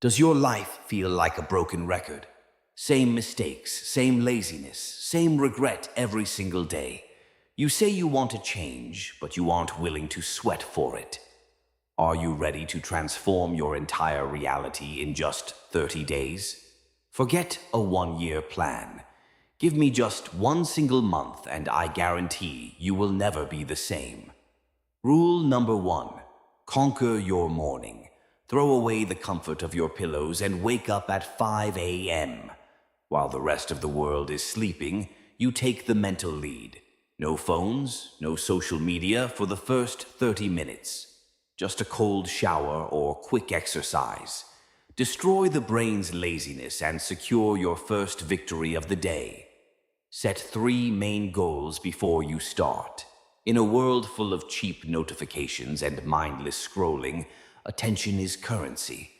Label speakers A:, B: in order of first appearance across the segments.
A: Does your life feel like a broken record? Same mistakes, same laziness, same regret every single day. You say you want to change, but you aren't willing to sweat for it. Are you ready to transform your entire reality in just 30 days? Forget a one-year plan. Give me just one single month and I guarantee you will never be the same. Rule number 1. Conquer your morning. Throw away the comfort of your pillows and wake up at 5 a.m. While the rest of the world is sleeping, you take the mental lead. No phones, no social media for the first 30 minutes. Just a cold shower or quick exercise. Destroy the brain's laziness and secure your first victory of the day. Set 3 main goals before you start. In a world full of cheap notifications and mindless scrolling, attention is currency.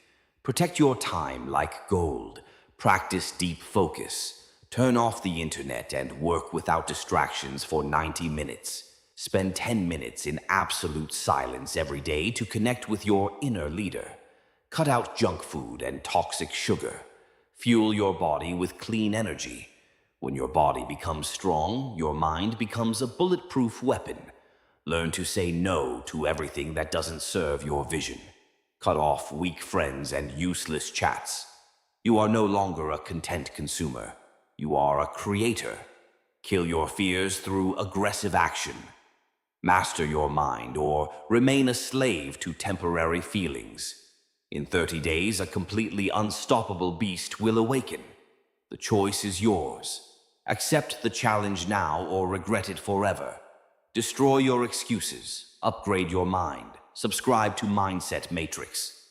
A: Protect your time like gold. Practice deep focus. Turn off the internet and work without distractions for 90 minutes. Spend 10 minutes in absolute silence every day to connect with your inner leader. Cut out junk food and toxic sugar. Fuel your body with clean energy. When your body becomes strong, your mind becomes a bulletproof weapon. Learn to say no to everything that doesn't serve your vision. Cut off weak friends and useless chats. You are no longer a content consumer. You are a creator. Kill your fears through aggressive action. Master your mind or remain a slave to temporary feelings. In 30 days, a completely unstoppable beast will awaken. The choice is yours. Accept the challenge now or regret it forever. Destroy your excuses. Upgrade your mind. Subscribe to Mindset Matrix.